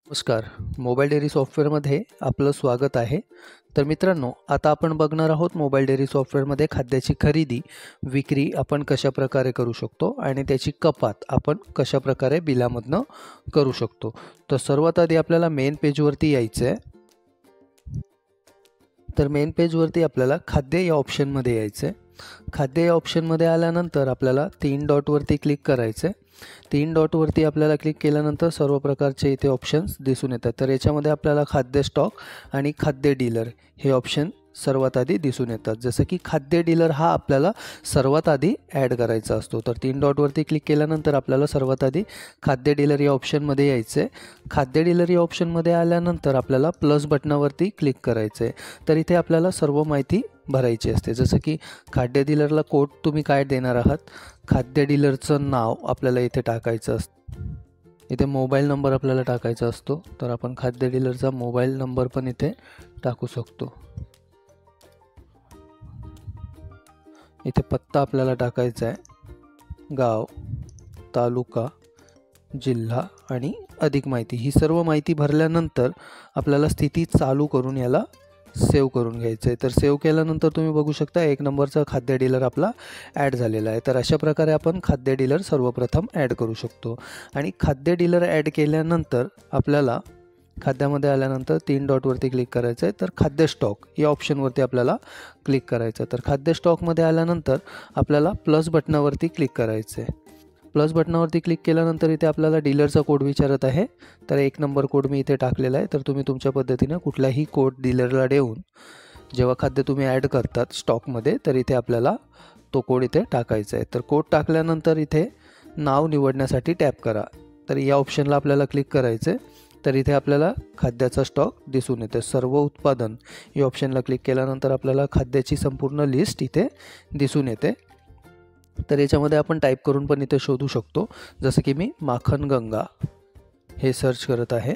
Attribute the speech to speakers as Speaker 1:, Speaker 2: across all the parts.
Speaker 1: नमस्कार. Mobile dairy सॉफ्टवेअरमध्ये आपलं स्वागत आहे. तर मित्रांनो, आता आपण बघणार आहोत मोबाईल डेअरी सॉफ्टवेअरमध्ये खाद्याची खरेदी, विक्री आपण कशाप्रकारे करू शकतो आणि त्याची कपात आपण कशाप्रकारे बिलामधनं करू शकतो. तर सर्वात आधी आपल्याला मेन पेजवरती यायचं आहे. तर मेन पेजवरती आपल्याला खाद्य या ऑप्शनमध्ये यायचं आहे. खाद्य या ऑप्शनमध्ये आल्यानंतर आपल्याला 3 डॉटवरती क्लिक करायचं आहे. 3 डॉटवरती आपल्याला क्लिक केल्यानंतर सर्व प्रकारचे इथे ऑप्शन्स दिसून येतात. तर याच्यामध्ये आपल्याला खाद्य स्टॉक आणि खाद्य डीलर हे ऑप्शन सर्वात आधी दिसून येतात. जसं की खाद्य डीलर हा आपल्याला सर्वात आधी ॲड करायचा असतो. तर 3 डॉटवरती क्लिक केल्यानंतर आपल्याला सर्वात आधी खाद्य डीलर या ऑप्शनमध्ये यायचं आहे. खाद्य डीलर या ऑप्शनमध्ये आल्यानंतर आपल्याला प्लस बटनावरती क्लिक करायचं आहे. तर इथे आपल्याला सर्व माहिती भरायची असते. जसं की खाद्य डीलरला कोड तुम्ही काय देणार आहात, खाद्य डीलरचं नाव आपल्याला इथे टाकायचं असतं. इथे मोबाईल नंबर आपल्याला टाकायचा असतो. तर आपण खाद्य डीलरचा मोबाईल नंबर पण इथे टाकू शकतो. इथे पत्ता आपल्याला टाकायचा आहे, गाव, तालुका, जिल्हा आणि अधिक माहिती. ही सर्व माहिती भरल्यानंतर आपल्याला स्थिती चालू करून याला सेव्ह करून घ्यायचं आहे. तर सेव्ह केल्यानंतर तुम्ही बघू शकता 1 नंबरचा खाद्य डीलर आपला ॲड झालेला आहे. तर अशा प्रकारे आपण खाद्य डीलर सर्वप्रथम ॲड करू शकतो. आणि खाद्य डीलर ॲड केल्यानंतर आपल्याला खाद्यामध्ये आल्यानंतर 3 डॉटवरती क्लिक करायचं आहे. तर खाद्य स्टॉक या ऑप्शनवरती आपल्याला क्लिक करायचं आहे. तर खाद्य स्टॉकमध्ये आल्यानंतर आपल्याला प्लस बटनावरती क्लिक करायचं आहे. प्लस बटनावरती क्लिक केल्यानंतर इथे आपल्याला डीलरचा कोड विचारत आहे. तर 1 नंबर कोड मी इथे टाकलेला आहे. तर तुम्ही तुमच्या पद्धतीनं कुठलाही कोड डीलरला देऊन जेव्हा खाद्य तुम्ही ॲड करतात स्टॉकमध्ये, तर इथे आपल्याला तो कोड इथे टाकायचा आहे. तर कोड टाकल्यानंतर इथे नाव निवडण्यासाठी टॅप करा. तर या ऑप्शनला आपल्याला क्लिक करायचं आहे. तर इथे आपल्याला खाद्याचा स्टॉक दिसून येते. सर्व उत्पादन या ऑप्शनला क्लिक केल्यानंतर आपल्याला खाद्याची संपूर्ण लिस्ट इथे दिसून येते. तर याच्यामध्ये आपण टाईप करून पण इथे शोधू शकतो. जसं की मी माखन गंगा हे सर्च करत आहे.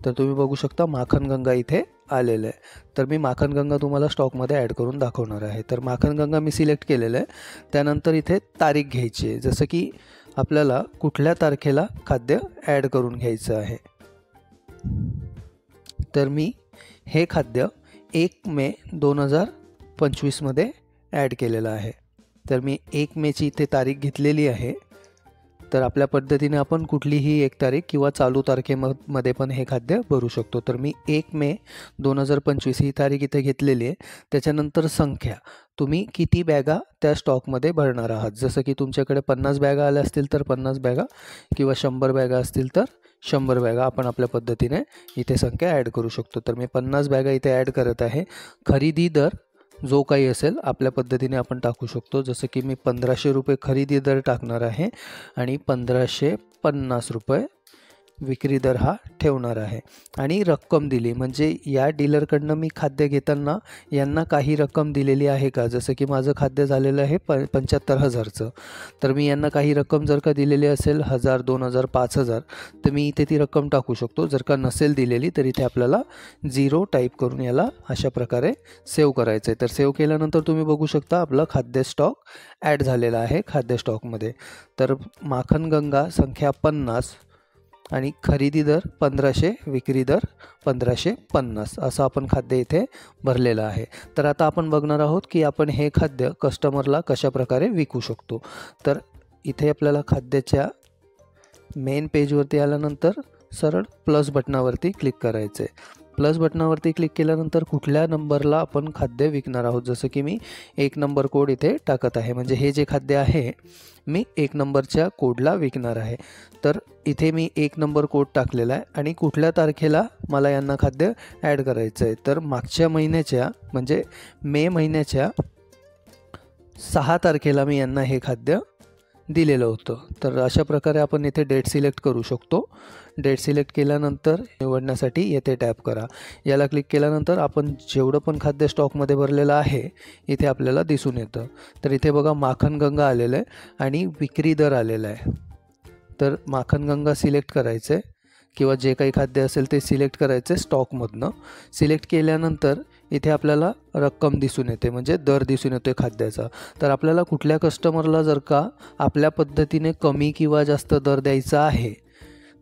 Speaker 1: तर तुम्ही बघू शकता माखन गंगा इथे आलेलं आहे. तर मी माखन गंगा तुम्हाला स्टॉकमध्ये ॲड करून दाखवणार आहे. तर माखन गंगा मी सिलेक्ट केलेलं आहे. त्यानंतर इथे तारीख घ्यायची आहे. जसं की आपल्याला कुठल्या तारखेला खाद्य ॲड करून घ्यायचं आहे. तर मी हे खाद्य 1 मे 2025 मध्ये ॲड केलेलं आहे. तर मी 1 मेची इथे तारीख घेतलेली आहे. तर आपल्या पद्धतीने आपण कुठलीही एक तारीख किंवा चालू तारखेमध्ये पण हे खाद्य भरू शकतो. तर मी 1 मे 2025 ही तारीख इथे घेतलेली आहे. त्याच्यानंतर संख्या, तुम्ही किती बॅगा त्या स्टॉकमध्ये भरणार आहात. जसं की तुमच्याकडे 50 बॅगा आल्या असतील तर 50 बॅगा किंवा 100 बॅगा असतील तर 100 बॅगा आपण आपल्या पद्धतीने इथे संख्या ॲड करू शकतो. तर मी 50 बॅगा इथे ॲड करत आहे. खरेदी दर जो काही असेल आपल्या पद्धतीने आपण टाकू शकतो. जसं की मी 1500 रुपये खरेदी दर टाकणार आहे आणि 1550 रुपये विक्री दर हा ठेवणार आहे. आणि रक्कम दिली म्हणजे या डीलरकडनं मी खाद्य घेताना यांना काही रक्कम दिलेली आहे का. जसं की माझं खाद्य झालेलं आहे 75,000चं. तर मी यांना काही रक्कम जर का दिलेली असेल 1000, 2000, 5000, तर मी इथे ती रक्कम टाकू शकतो. जर का नसेल दिलेली तर इथे आपल्याला 0 टाईप करून याला अशा प्रकारे सेव्ह करायचं आहे. तर सेव्ह केल्यानंतर तुम्ही बघू शकता आपलं खाद्य स्टॉक ॲड झालेला आहे खाद्य स्टॉकमध्ये. तर माखन गंगा संख्या 50 आणि खरेदी दर 1500, विक्री दर 1550 असं आपण खाद्य इथे भरलेलं आहे. तर आता आपण बघणार आहोत की आपण हे खाद्य कस्टमरला कशाप्रकारे विकू शकतो. तर इथे आपल्याला खाद्याच्या मेन पेजवरती आल्यानंतर सरळ प्लस बटनावरती क्लिक करायचं आहे. प्लस बटनावरती क्लिक केल्यानंतर कुठल्या नंबरला आपण खाद्य विकणार आहोत. जसं की मी 1 नंबर कोड इथे टाकत आहे. म्हणजे हे जे खाद्य आहे मी 1 नंबरच्या कोडला विकणार आहे. तर इथे मी 1 नंबर कोड टाकलेला आहे. आणि कुठल्या तारखेला मला यांना खाद्य ॲड करायचं आहे. तर मागच्या महिन्याच्या म्हणजे मे महिन्याच्या 6 तारखेला मी यांना हे खाद्य दिलेलं होतं. तर अशा प्रकारे आपण इथे डेट सिलेक्ट करू शकतो. डेट सिलेक्ट केल्यानंतर निवडण्यासाठी येथे टॅप करा. याला क्लिक केल्यानंतर आपण जेवढं पण खाद्य स्टॉकमध्ये भरलेलं आहे इथे आपल्याला दिसून येतं. तर इथे बघा माखन गंगा आलेलं आहे आणि विक्री दर आलेला आहे. तर माखन गंगा सिलेक्ट करायचं आहे किंवा जे काही खाद्य असेल ते सिलेक्ट करायचं आहे स्टॉकमधनं. सिलेक्ट केल्यानंतर इथे आपल्याला रक्कम दिसून येते म्हणजे दर दिसून येतो खाद्याचा. तर आपल्याला कुठल्या कस्टमरला जर का आपल्या पद्धतीने कमी किंवा जास्त दर द्यायचा आहे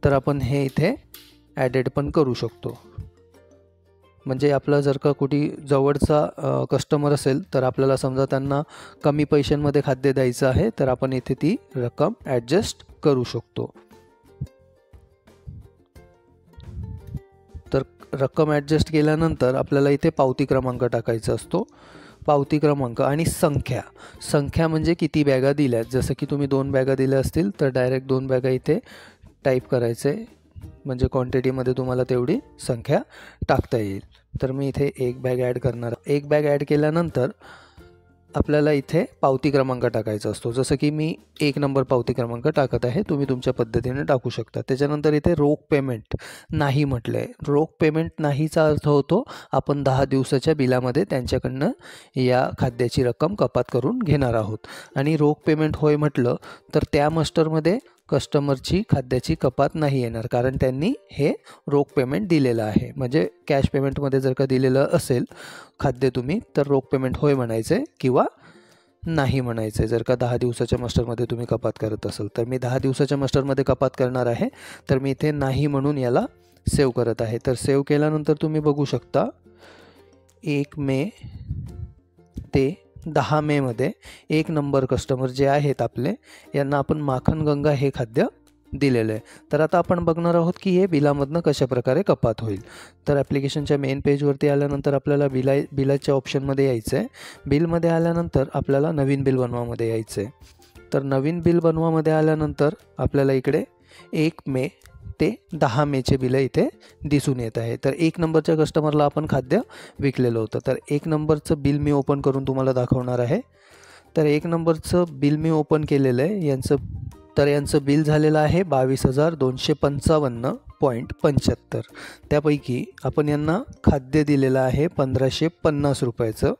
Speaker 1: तर आपण हे इथे ॲडेड पण करू शकतो. म्हणजे आपला जर का कुठे जवळचा कस्टमर असेल तर आपल्याला समजा त्यांना कमी पैशांमध्ये खाद्य द्यायचं आहे तर आपण इथे ती रक्कम ॲडजस्ट करू शकतो. तर रक्कम ॲडजस्ट केल्यानंतर आपल्याला इथे पावती क्रमांक टाकायचा असतो. पावती क्रमांक आणि संख्या म्हणजे किती बॅगा दिल्यात. जसं की तुम्ही 2 बॅगा दिल्या असतील तर डायरेक्ट 2 बॅगा इथे टाईप करायचं आहे, म्हणजे क्वांटिटीमध्ये तुम्हाला तेवढी संख्या टाकता येईल. तर मी इथे 1 बॅग ॲड करणार. 1 बॅग ॲड केल्यानंतर आपल्याला इथे पावती क्रमांक टाकायचा असतो. जसं की मी 1 नंबर पावती क्रमांक टाकत आहे, तुम्ही तुमच्या पद्धतीने टाकू शकता. त्याच्यानंतर इथे रोख पेमेंट नाही म्हटलं आहे. रोख पेमेंट नाहीचा अर्थ होतो आपण 10 दिवसाच्या बिलामध्ये त्यांच्याकडनं या खाद्याची रक्कम कपात करून घेणार आहोत. आणि रोख पेमेंट होय म्हटलं तर त्या मस्टरमध्ये कस्टमरची खाद्याची कपात नाही येणार, कारण त्यांनी हे रोख पेमेंट दिलेलं आहे. म्हणजे कॅश पेमेंटमध्ये जर का दिलेलं असेल खाद्य तुम्ही तर रोख पेमेंट होय म्हणायचं किंवा नाही म्हणायचं. जर का 10 दिवसाच्या मस्टरमध्ये तुम्ही कपात करत असाल तर मी 10 दिवसाच्या मस्टरमध्ये कपात करणार आहे, तर मी इथे नाही म्हणून याला सेव्ह करत आहे. तर सेव्ह केल्यानंतर तुम्ही बघू शकता 1 मे ते 10 मेमध्ये 1 नंबर कस्टमर जे आहेत आपले, यांना आपण माखन गंगा हे खाद्य दिलेलं आहे. तर आता आपण बघणार आहोत की हे बिलामधनं कशा प्रकारे कपात होईल. तर ॲप्लिकेशनच्या मेन पेजवरती आल्यानंतर आपल्याला बिलाच्या ऑप्शनमध्ये यायचं आहे. बिलमध्ये आल्यानंतर आपल्याला नवीन बिल बनवामध्ये यायचं आहे. तर नवीन बिल बनवामध्ये आल्यानंतर आपल्याला इकडे 1 मे ते 10 मेचे बिलं इथे दिसून येत आहे. तर 1 नंबरच्या कस्टमरला आपण खाद्य विकलेलं होतं. तर 1 नंबरचं बिल मी ओपन करून तुम्हाला दाखवणार आहे. तर 1 नंबरचं बिल मी ओपन केलेलं आहे. यांचं बिल झालेलं आहे 22,255.75. त्यापैकी आपण यांना खाद्य दिलेलं आहे 1,550 रुपयाचं.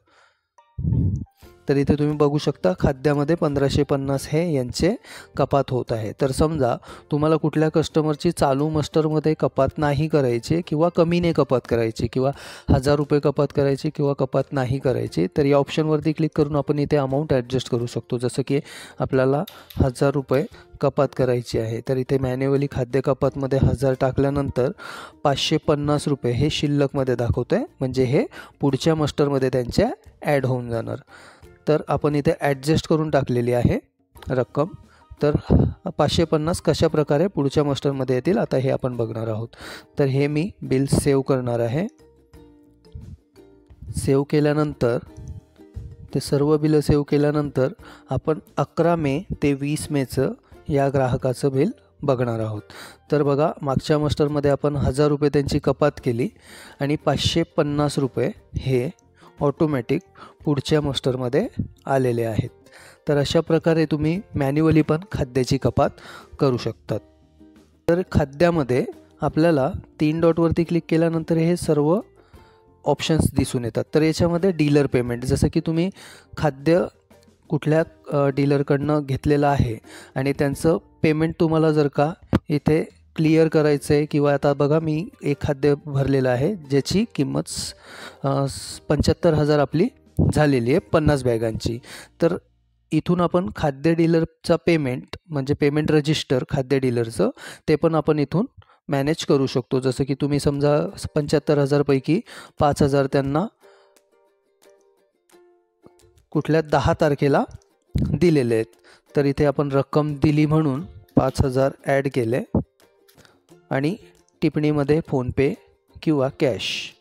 Speaker 1: तर इथे तुम्ही बघू शकता खाद्यामध्ये 1,550 हे यांचे कपात होत आहे. तर समजा तुम्हाला कुठल्या कस्टमरची चालू मस्टरमध्ये कपात नाही करायची किंवा कमीने कपात करायची किंवा 1,000 रुपये कपात करायची किंवा कपात नाही करायची, तर या ऑप्शनवरती क्लिक करून आपण इथे अमाऊंट ॲडजस्ट करू शकतो. जसं की आपल्याला 1,000 रुपये कपात करायची आहे तर इथे मॅन्युअली खाद्य कपातमध्ये 1,000 टाकल्यानंतर 550 रुपये हे शिल्लकमध्ये दाखवतं आहे, म्हणजे हे पुढच्या मस्टरमध्ये त्यांच्या ॲड होऊन जाणार. तर आपण इथे ॲडजस्ट करून टाकलेली आहे रक्कम. तर 550 कशा प्रकारे पुढच्या मस्टरमध्ये येतील आता हे आपण बघणार आहोत. तर हे मी बिल सेव्ह करणार आहे. सेव्ह केल्यानंतर ते सर्व बिलं सेव्ह केल्यानंतर आपण 11 मे ते 20 मेचं या ग्राहकाचं बिल बघणार आहोत. तर बघा मागच्या मस्टरमध्ये आपण 1,000 रुपये त्यांची कपात केली आणि 550 रुपये हे ऑटोमॅटिक पुढच्या मस्टरमध्ये आलेले आहेत. तर अशा प्रकारे तुम्ही मॅन्युअली पण खाद्याची कपात करू शकतात. तर खाद्यामध्ये आपल्याला 3 डॉटवरती क्लिक केल्यानंतर हे सर्व ऑप्शन्स दिसून येतात. तर याच्यामध्ये डीलर पेमेंट, जसं की तुम्ही खाद्य कुठल्या डीलरकडनं घेतलेलं आहे आणि त्यांचं पेमेंट तुम्हाला जर का इथे क्लिअर करायचं आहे किंवा आता बघा मी एक खाद्य भरलेलं आहे ज्याची किंमत 75,000 आपली झालेली आहे 50 बॅगांची. तर इथून आपण खाद्य डीलरचा पेमेंट म्हणजे पेमेंट रजिस्टर खाद्य डीलरचं ते पण आपण इथून मॅनेज करू शकतो. जसं की तुम्ही समजा 75,000 पैकी 5,000 त्यांना कुठल्या 10 तारखेला दिलेले आहेत. तर इथे आपण रक्कम दिली म्हणून 5,000 ॲड केले आणि टिप्पणीमध्ये फोनपे किंवा कॅश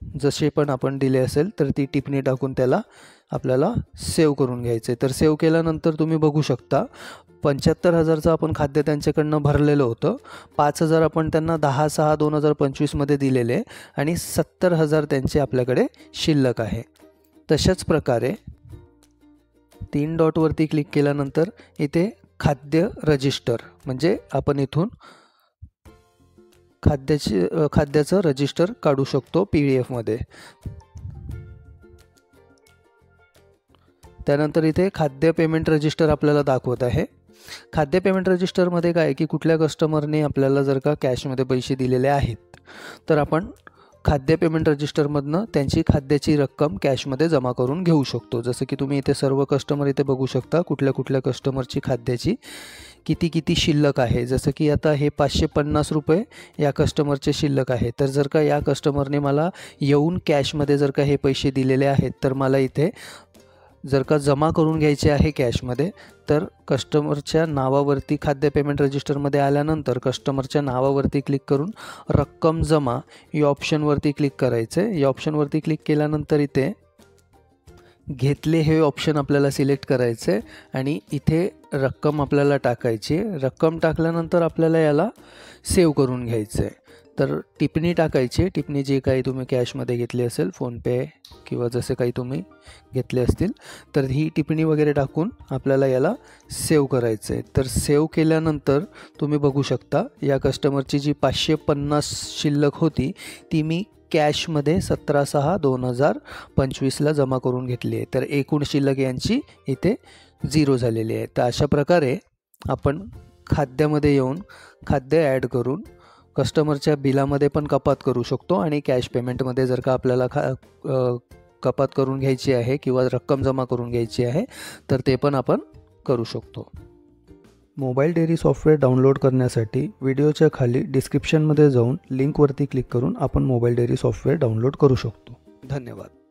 Speaker 1: जसे पण आपण दिले असेल तर ती टिप्पणी टाकून त्याला आपल्याला सेव्ह करून घ्यायचे. तर सेव्ह केल्यानंतर तुम्ही बघू शकता 75,000चं आपण खाद्य त्यांच्याकडनं भरलेलं होतं. 5,000 आपण त्यांना 10/6/2025 दिलेले आणि 70,000 त्यांचे आपल्याकडे शिल्लक आहे. तशाच प्रकारे 3 डॉटवरती क्लिक केल्यानंतर इथे खाद्य रजिस्टर म्हणजे आपण इथून खाद्याचं रजिस्टर काढू शकतो PDF. त्यानंतर इथे खाद्य पेमेंट रजिस्टर आपल्याला दाखवत आहे. खाद्य पेमेंट रजिस्टरमध्ये काय की कुठल्या कस्टमरने आपल्याला जर का कॅशमध्ये पैसे दिलेले आहेत तर आपण खाद्य पेमेंट रजिस्टरमधनं त्यांची खाद्याची रक्कम कॅशमध्ये जमा करून घेऊ शकतो. जसं की तुम्ही इथे सर्व कस्टमर इथे बघू शकता कुठल्या कस्टमरची खाद्याची किती शिल्लक आहे. जसं की आता हे 550 रुपये या कस्टमरचे शिल्लक आहे. तर जर का या कस्टमरने मला येऊन कॅशमध्ये जर का हे पैसे दिलेले आहेत, तर मला इथे जर का जमा करून घ्यायचे आहे कॅशमध्ये, तर कस्टमरच्या नावावरती खाद्य पेमेंट रजिस्टरमध्ये आल्यानंतर कस्टमरच्या नावावरती क्लिक करून रक्कम जमा या ऑप्शनवरती क्लिक करायचे. या ऑप्शनवरती क्लिक केल्यानंतर इथे घेतले हे ऑप्शन आपल्याला सिलेक्ट करायचे आणि इथे रक्कम आपल्याला टाकायची. रक्कम टाकल्यानंतर आपल्याला याला सेव्ह करून घ्यायचं आहे. तर टिप्पणी टाकायची. टिप्पणी जे काही तुम्ही कॅशमध्ये घेतली असेल, फोनपे किंवा जसे काही तुम्ही घेतले असतील, तर ही टिप्पणी वगैरे टाकून आपल्याला याला सेव्ह करायचं आहे. तर सेव्ह केल्यानंतर तुम्ही बघू शकता या कस्टमरची जी 550 शिल्लक होती ती मी कॅशमध्ये 17/6/2025ला जमा करून घेतली आहे. तर एकूण शिल्लक यांची इथे 0 झालेली आहे. तर अशा प्रकारे आपण खाद्यामध्ये येऊन खाद्य ॲड करून कस्टमरच्या बिलामध्ये पण कपात करू शकतो आणि कॅश पेमेंटमध्ये जर का आपल्याला कपात करून घ्यायची आहे किंवा रक्कम जमा करून घ्यायची आहे तर ते पण आपण करू शकतो. मोबाईल डेअरी सॉफ्टवेअर डाउनलोड करण्यासाठी व्हिडिओच्या खाली डिस्क्रिप्शनमध्ये जाऊन लिंकवरती क्लिक करून आपण मोबाईल डेअरी सॉफ्टवेअर डाउनलोड करू शकतो. धन्यवाद.